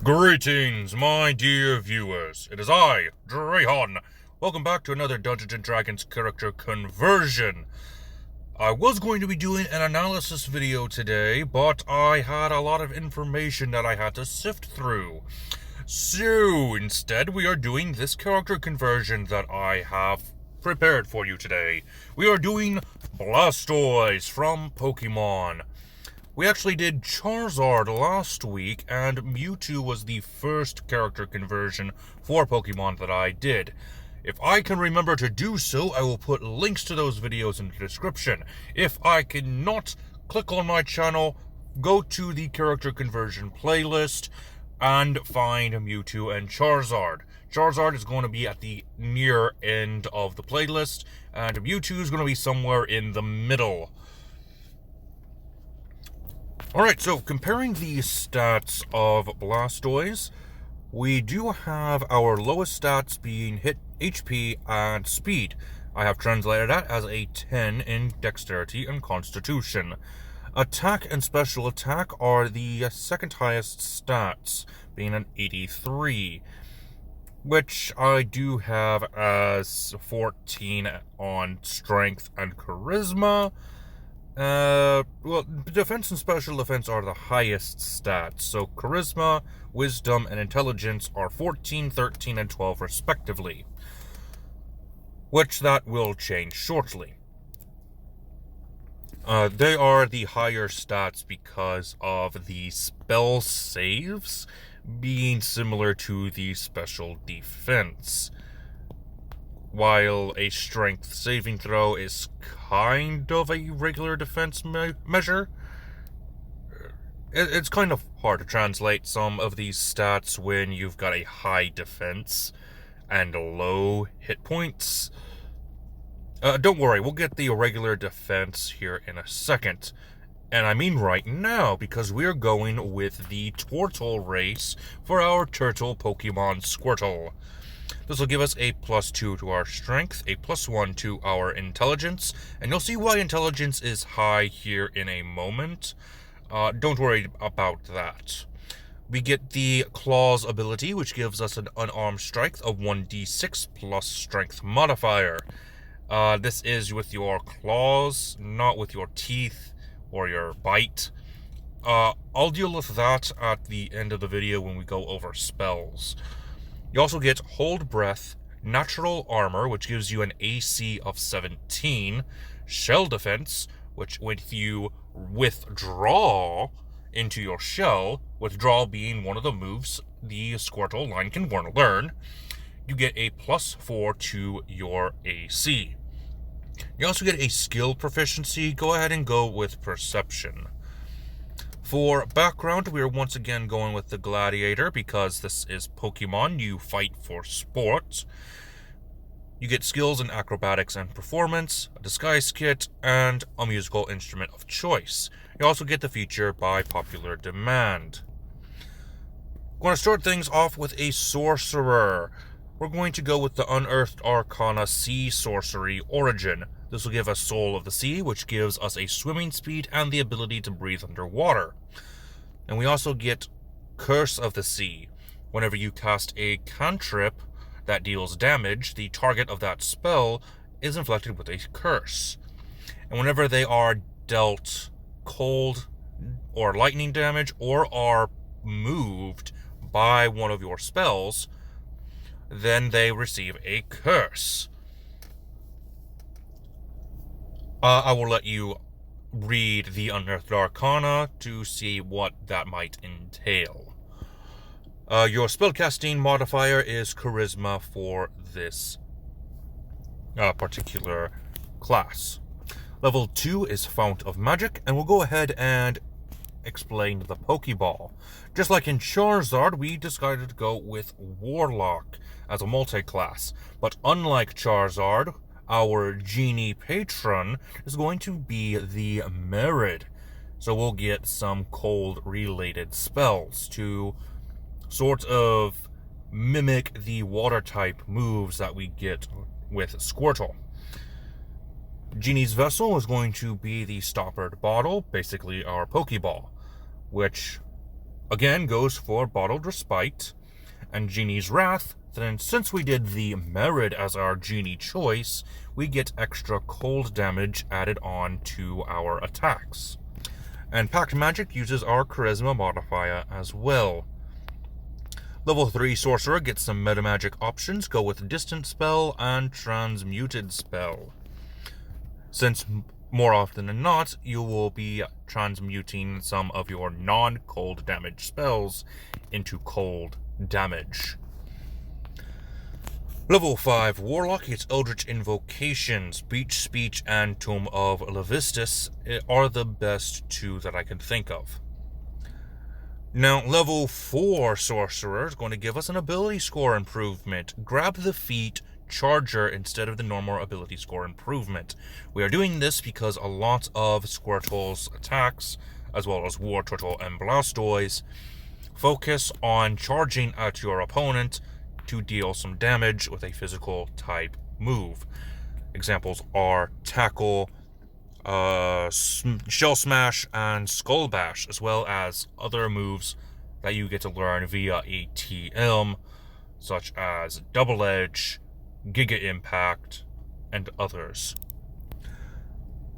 Greetings, my dear viewers. It is I, Drayhon. Welcome back to another Dungeons & Dragons character conversion. I was going to be doing an analysis video today, but I had a lot of information that I had to sift through. So, instead, we are doing this character conversion that I have prepared for you today. We are doing Blastoise from Pokémon. We actually did Charizard last week, and Mewtwo was the first character conversion for Pokemon that I did. If I can remember to do so, I will put links to those videos in the description. If I cannot, click on my channel, go to the character conversion playlist, and find Mewtwo and Charizard. Charizard is going to be at the near end of the playlist, and Mewtwo is going to be somewhere in the middle. Alright, so comparing the stats of Blastoise, we do have our lowest stats being hit, HP, and speed. I have translated that as a 10 in Dexterity and Constitution. Attack and Special Attack are the second highest stats, being an 83, which I do have as 14 on Strength and Charisma. Well, defense and special defense are the highest stats, so charisma, wisdom, and intelligence are 14, 13, and 12 respectively, which that will change shortly. They are the higher stats because of the spell saves being similar to the special defense. While a strength saving throw is kind of a regular defense measure, it's kind of hard to translate some of these stats when you've got a high defense and low hit points. Don't worry, we'll get the regular defense here in a second. And I mean right now, because we're going with the Tortle race for our turtle Pokemon Squirtle. This will give us a +2 to our strength, a +1 to our intelligence, and you'll see why intelligence is high here in a moment. Don't worry about that. We get the Claws ability, which gives us an unarmed strength of 1d6 plus strength modifier. This is with your claws, not with your teeth or your bite. I'll deal with that at the end of the video when we go over spells. You also get Hold Breath, Natural Armor, which gives you an AC of 17, Shell Defense, which when you withdraw into your shell, withdrawal being one of the moves the Squirtle line can learn, you get a +4 to your AC. You also get a skill proficiency. Go ahead and go with Perception. For background, we are once again going with the Gladiator because this is Pokemon. You fight for sport. You get skills in acrobatics and performance, a disguise kit, and a musical instrument of choice. You also get the feature by popular demand. I'm going to start things off with a Sorcerer. We're going to go with the Unearthed Arcana Sea Sorcery Origin. This will give us Soul of the Sea, which gives us a swimming speed and the ability to breathe underwater. And we also get Curse of the Sea. Whenever you cast a cantrip that deals damage, the target of that spell is inflicted with a curse. And whenever they are dealt cold or lightning damage or are moved by one of your spells, then they receive a curse. I will let you read the Unearthed Arcana to see what that might entail. Your spellcasting modifier is Charisma for this particular class. Level 2 is Fount of Magic, and we'll go ahead and explain the Pokeball. Just like in Charizard, we decided to go with Warlock as a multi-class, but unlike Charizard, our Genie Patron is going to be the Merid. So we'll get some cold-related spells to sort of mimic the water-type moves that we get with Squirtle. Genie's Vessel is going to be the Stoppered Bottle, basically our Pokeball, which again goes for Bottled Respite, and Genie's Wrath. Then, since we did the Merid as our Genie choice, we get extra cold damage added on to our attacks. And Pact Magic uses our Charisma modifier as well. Level 3 Sorcerer gets some meta magic options, go with Distant Spell and Transmuted Spell. Since more often than not, you will be transmuting some of your non-cold damage spells into cold damage. Level 5 Warlock gets Eldritch Invocations. Beach Speech and Tomb of Levistus are the best two that I can think of. Now, level 4 Sorcerer is going to give us an ability score improvement. Grab the feat Charger instead of the normal ability score improvement. We are doing this because a lot of Squirtle's attacks, as well as War Turtle and Blastoise, focus on charging at your opponent to deal some damage with a physical type move. Examples are Tackle, Shell Smash, and Skull Bash, as well as other moves that you get to learn via ATM, such as Double Edge, Giga Impact, and others.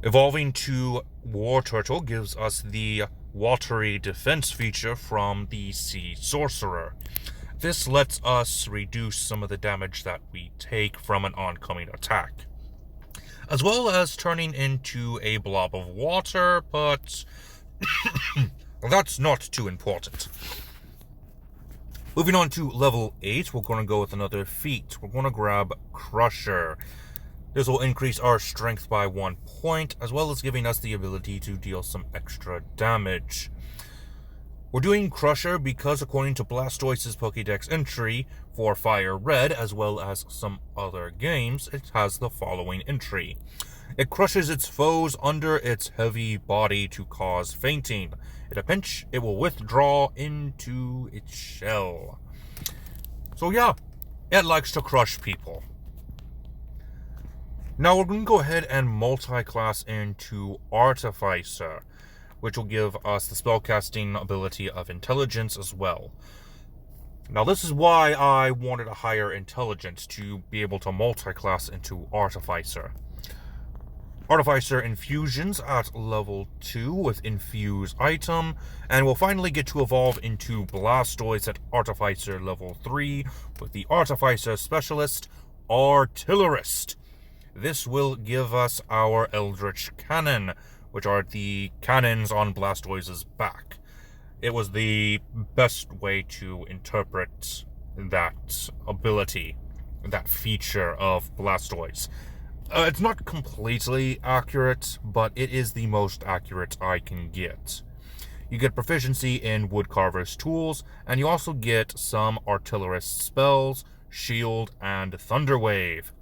Evolving to War Turtle gives us the Watery Defense feature from the Sea Sorcerer. This lets us reduce some of the damage that we take from an oncoming attack, as well as turning into a blob of water, but that's not too important. Moving on to level 8, we're going to go with another feat. We're going to grab Crusher. This will increase our strength by 1 point, as well as giving us the ability to deal some extra damage. We're doing Crusher because, according to Blastoise's Pokédex entry for Fire Red, as well as some other games, it has the following entry. It crushes its foes under its heavy body to cause fainting. At a pinch, it will withdraw into its shell. So yeah, it likes to crush people. Now we're going to go ahead and multi-class into Artificer, which will give us the spellcasting ability of Intelligence as well. Now this is why I wanted a higher Intelligence, to be able to multi-class into Artificer. Artificer infusions at level 2 with Infuse item, and we'll finally get to evolve into Blastoise at Artificer level 3 with the Artificer Specialist, Artillerist. This will give us our Eldritch Cannon, which are the cannons on Blastoise's back. It was the best way to interpret that ability, that feature of Blastoise. It's not completely accurate, but it is the most accurate I can get. You get proficiency in Woodcarver's tools, and you also get some Artillerist spells, Shield, and Thunderwave.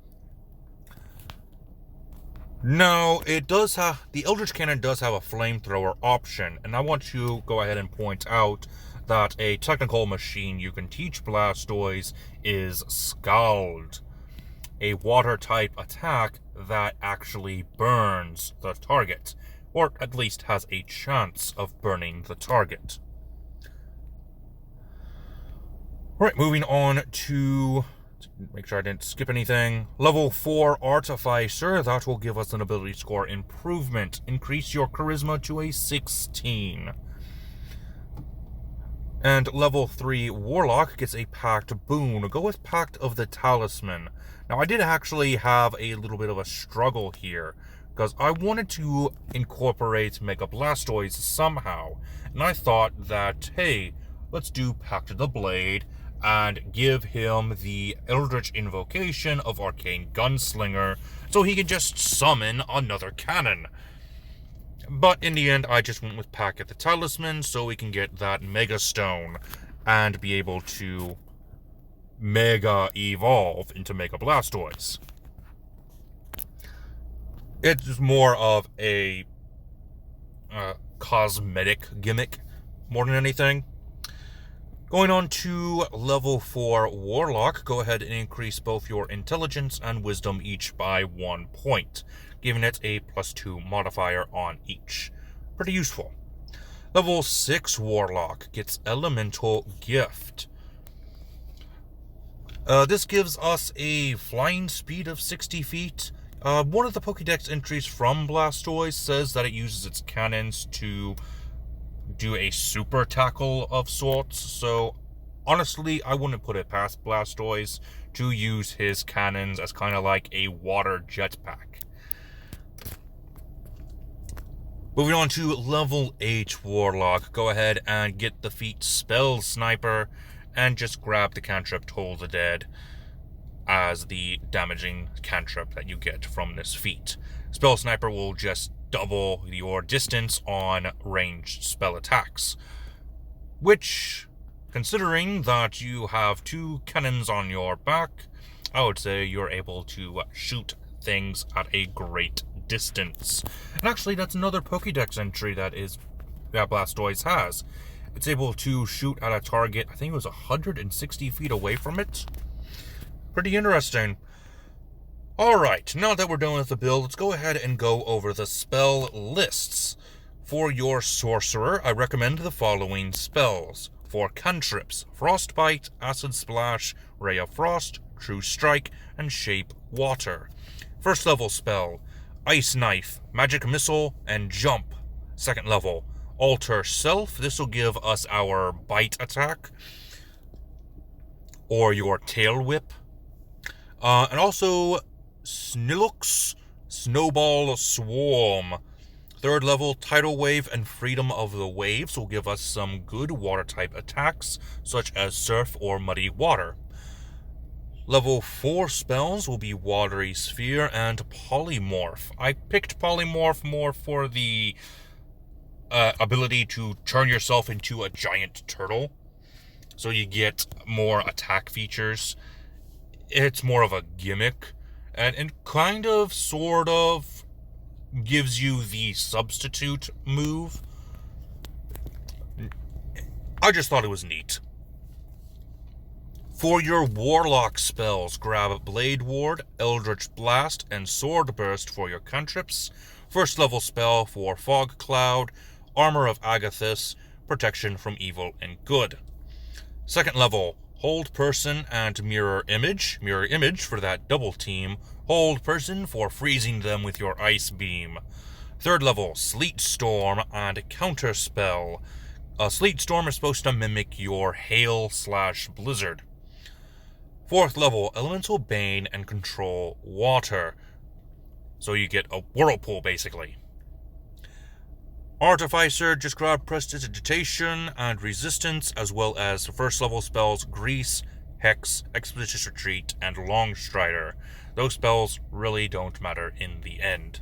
Now, the Eldritch Cannon does have a flamethrower option, and I want to go ahead and point out that a technical machine you can teach Blastoise is Scald, a water-type attack that actually burns the target, or at least has a chance of burning the target. Alright, moving on to make sure I didn't skip anything. Level 4 Artificer, that will give us an ability score improvement. Increase your charisma to a 16. And level 3 Warlock gets a Pact boon. Go with Pact of the Talisman. Now, I did actually have a little bit of a struggle here, because I wanted to incorporate Mega Blastoise somehow. And I thought that, hey, let's do Pact of the Blade, and give him the Eldritch Invocation of Arcane Gunslinger, so he can just summon another cannon. But in the end, I just went with Pact of the Talisman, so we can get that Mega Stone, and be able to Mega Evolve into Mega Blastoise. It's more of a cosmetic gimmick, more than anything. Going on to level 4 Warlock, go ahead and increase both your Intelligence and Wisdom each by 1 point, giving it a +2 modifier on each. Pretty useful. Level 6 Warlock gets Elemental Gift. This gives us a flying speed of 60 feet. One of the Pokédex entries from Blastoise says that it uses its cannons to do a super tackle of sorts, so honestly, I wouldn't put it past Blastoise to use his cannons as kind of like a water jetpack. Moving on to level 8 Warlock, go ahead and get the feat Spell Sniper and just grab the cantrip Toll the Dead as the damaging cantrip that you get from this feat. Spell Sniper will just double your distance on ranged spell attacks, which, considering that you have 2 cannons on your back, I would say you're able to shoot things at a great distance. And actually, that's another Pokédex entry that Blastoise has. It's able to shoot at a target, I think it was 160 feet away from it. Pretty interesting. Alright, now that we're done with the build, let's go ahead and go over the spell lists. For your Sorcerer, I recommend the following spells. For cantrips, Frostbite, Acid Splash, Ray of Frost, True Strike, and Shape Water. First level spell, Ice Knife, Magic Missile, and Jump. Second level, Alter Self. This will give us our Bite attack, or your Tail Whip. And also, Snilux, Snowball Swarm. Third level, Tidal Wave and Freedom of the Waves will give us some good water-type attacks, such as Surf or Muddy Water. Level 4 spells will be Watery Sphere and Polymorph. I picked Polymorph more for the ability to turn yourself into a giant turtle, so you get more attack features. It's more of a gimmick, and it kind of, sort of, gives you the substitute move. I just thought it was neat. For your Warlock spells, grab Blade Ward, Eldritch Blast, and Sword Burst for your cantrips. First level spell for Fog Cloud, Armor of Agathis, Protection from Evil and Good. Second level, Hold Person and Mirror Image. Mirror Image for that double team. Hold Person for freezing them with your Ice Beam. Third level, Sleet Storm and Counter Spell. Sleet Storm is supposed to mimic your Hail/Blizzard. Fourth level, Elemental Bane and Control Water. So you get a Whirlpool, basically. Artificer, just grab Prestidigitation and Resistance, as well as first level spells Grease, Hex, Expeditious Retreat, and Longstrider. Those spells really don't matter in the end,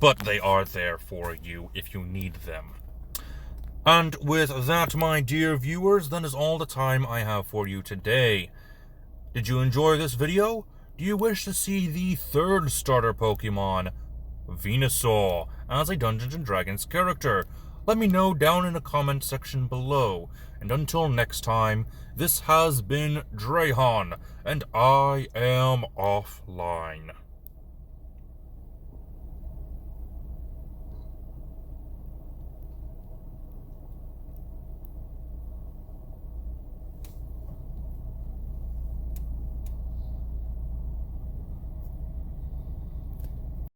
but they are there for you if you need them. And with that, my dear viewers, that is all the time I have for you today. Did you enjoy this video? Do you wish to see the third starter Pokemon, Venusaur, as a Dungeons & Dragons character? Let me know down in the comment section below. And until next time, this has been Drayhan, and I am offline.